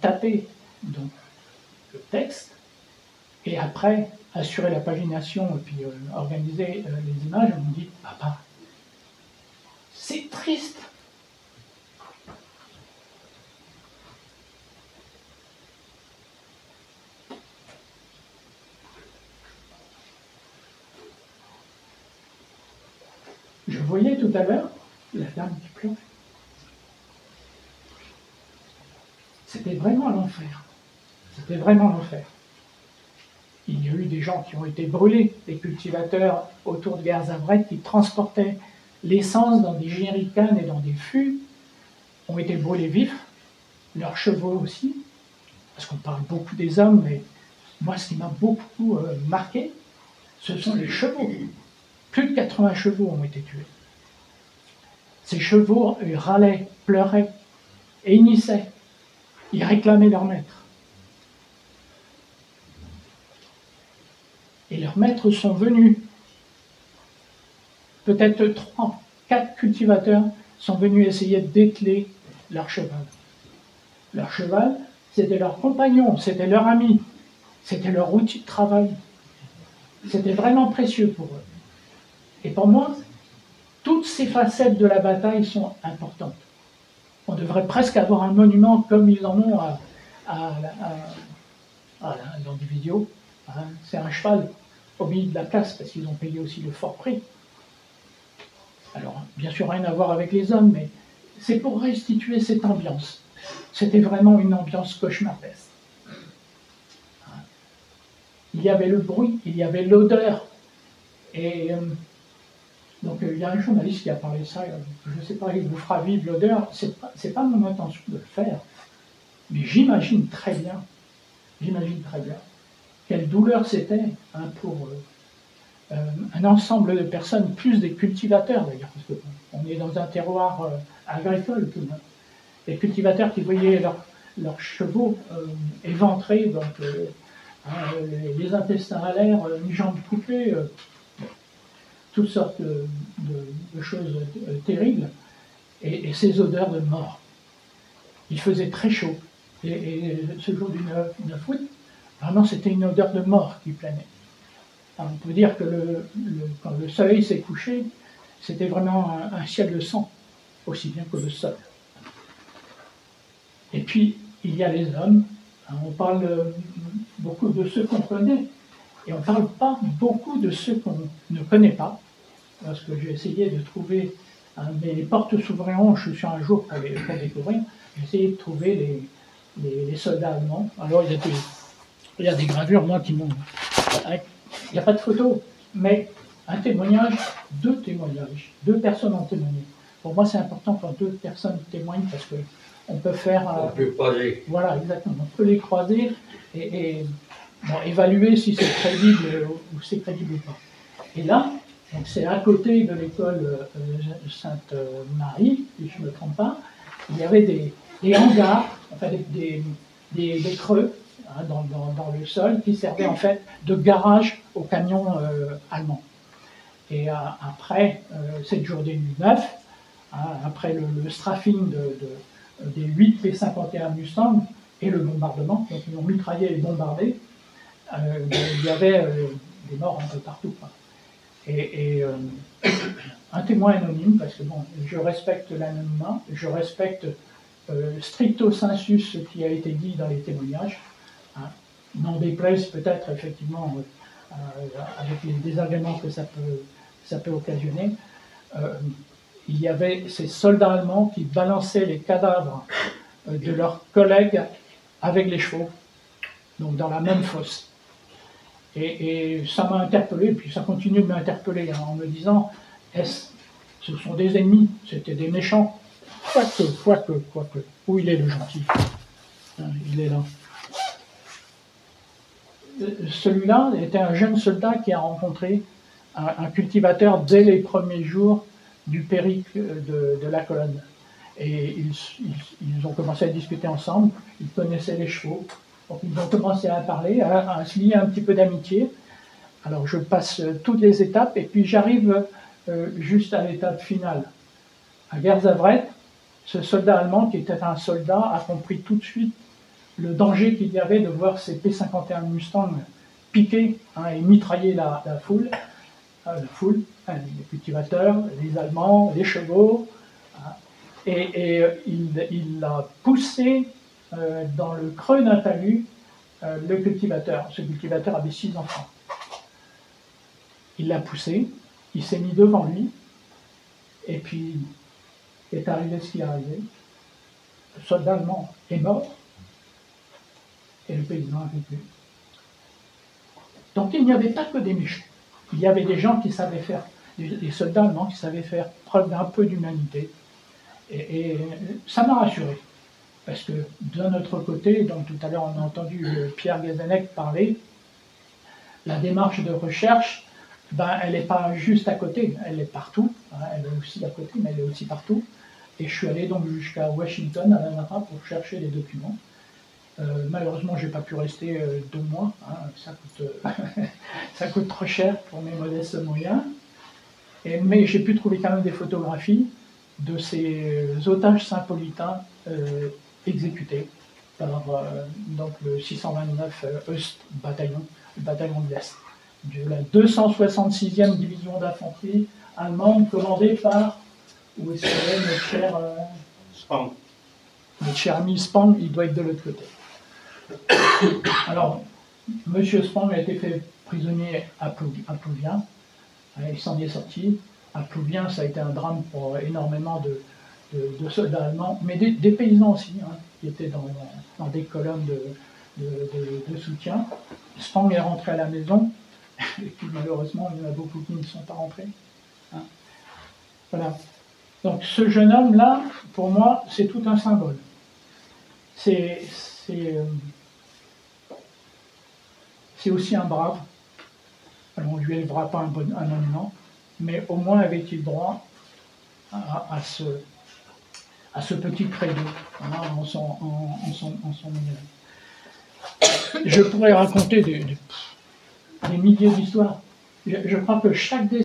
taper donc, le texte, et après, assurer la pagination et puis organiser les images, on me dit « Papa, c'est triste !» Je voyais tout à l'heure la dame qui pleurait. C'était vraiment l'enfer. C'était vraiment l'enfer. Il y a eu des gens qui ont été brûlés, des cultivateurs autour de Guerzavret qui transportaient l'essence dans des jerrycans et dans des fûts, ont été brûlés vifs, leurs chevaux aussi, parce qu'on parle beaucoup des hommes, mais moi ce qui m'a beaucoup marqué, ce sont les chevaux. Plus de 80 chevaux ont été tués. Ces chevaux, ils râlaient, pleuraient, hennissaient, ils réclamaient leur maître. Et leurs maîtres sont venus. Peut-être 3, 4 cultivateurs sont venus essayer de dételer leur cheval. Leur cheval, c'était leur compagnon, c'était leur ami, c'était leur outil de travail. C'était vraiment précieux pour eux. Et pour moi, toutes ces facettes de la bataille sont importantes. On devrait presque avoir un monument comme ils en ont dans des vidéos. Hein, c'est un cheval au milieu de la place parce qu'ils ont payé aussi le fort prix. Alors, bien sûr, rien à voir avec les hommes, mais c'est pour restituer cette ambiance. C'était vraiment une ambiance cauchemardesque. Il y avait le bruit, il y avait l'odeur. Et donc, il y a un journaliste qui a parlé de ça, je ne sais pas, il vous fera vivre l'odeur. C'est pas mon intention de le faire, mais j'imagine très bien quelle douleur c'était hein, pour un ensemble de personnes, plus des cultivateurs d'ailleurs, parce qu'on est dans un terroir agricole tout de même. Les cultivateurs qui voyaient leurs chevaux éventrés, donc les intestins à l'air, les jambes coupées, toutes sortes de choses terribles, et ces odeurs de mort. Il faisait très chaud, et ce jour du 9 août, vraiment c'était une odeur de mort qui planait. Alors, on peut dire que quand le soleil s'est couché, c'était vraiment un ciel de sang, aussi bien que le sol. Et puis, il y a les hommes, hein, on parle beaucoup de ceux qu'on connaît, et on ne parle pas beaucoup de ceux qu'on ne connaît pas, parce que j'ai essayé de trouver mes portes s'ouvriront, je suis un jour pour les découvrir, j'ai essayé de trouver les soldats allemands. Alors il y a des gravures, moi, qui m'ont... Il n'y a pas de photo, mais un témoignage, 2 témoignages, 2 personnes ont témoigné. Pour moi, c'est important quand 2 personnes témoignent, parce qu'on peut faire... on peut croiser. Voilà, exactement. On peut les croiser et bon, évaluer si c'est crédible ou c'est crédible ou pas. Et là, c'est à côté de l'école Sainte-Marie, si je ne me trompe pas, il y avait des hangars, enfin des creux hein, dans le sol qui servaient en fait de garage aux camions allemands. Et après, 7 jours des nuits 9, hein, après le strafing des 8 P-51 Mustang et le bombardement, donc ils ont mitraillé et bombardé, il y avait des morts un peu partout. Quoi. Et un témoin anonyme, parce que bon, je respecte l'anonymat, je respecte stricto sensu ce qui a été dit dans les témoignages, hein, n'en déplaise peut-être effectivement avec les désagréments que ça peut occasionner. Il y avait ces soldats allemands qui balançaient les cadavres de leurs collègues avec les chevaux, donc dans la même fosse. Et ça m'a interpellé, puis ça continue de m'interpeller hein, en me disant, ce sont des ennemis, c'était des méchants, quoique, où il est le gentil hein, il est là. Celui-là était un jeune soldat qui a rencontré un cultivateur dès les premiers jours du périple de la colonne. Et ils ont commencé à discuter ensemble, ils connaissaient les chevaux, donc ils ont commencé à parler, à se lier un petit peu d'amitié. Alors je passe toutes les étapes et puis j'arrive juste à l'étape finale. À Guerzavret, ce soldat allemand qui était un soldat a compris tout de suite le danger qu'il y avait de voir ces P-51 Mustang piquer et mitrailler la foule, les cultivateurs, les Allemands, les chevaux, et il a poussé dans le creux d'un talus le cultivateur. Ce cultivateur avait 6 enfants. Il l'a poussé, il s'est mis devant lui, et puis est arrivé ce qui est arrivé. Le soldat allemand est mort, et le paysan a vécu. Donc il n'y avait pas que des méchants. Il y avait des gens qui savaient faire, des soldats allemands qui savaient faire preuve d'un peu d'humanité. Et ça m'a rassuré. Parce que d'un autre côté, donc tout à l'heure on a entendu Pierre Gazenec parler, la démarche de recherche, elle n'est pas juste à côté, elle est partout. Elle est aussi à côté, mais elle est aussi partout. Et je suis allé donc jusqu'à Washington, à la NASA, pour chercher les documents. Malheureusement, je n'ai pas pu rester 2 mois. Ça coûte trop cher pour mes modestes moyens. Mais j'ai pu trouver quand même des photographies de ces otages saint-paulitains exécutés par donc le 629 Eust bataillon, le bataillon de l'Est, de la 266e division d'infanterie allemande commandée par, où est-ce qu'il est, notre cher Spang. Notre cher ami Spang, il doit être de l'autre côté. Alors, M. Spang a été fait prisonnier à Plouvien. Il s'en est sorti. À Plouvien, ça a été un drame pour énormément de soldats allemands, mais des paysans aussi, qui étaient dans des colonnes de soutien. Spang est rentré à la maison, et puis malheureusement, il y en a beaucoup qui ne sont pas rentrés. Voilà. Donc ce jeune homme-là, pour moi, c'est tout un symbole. C'est aussi un brave. Alors on ne lui élèvera pas un monument, mais au moins avait-il droit à ce petit credo en son honneur. Je pourrais raconter des milliers d'histoires. Je crois que chaque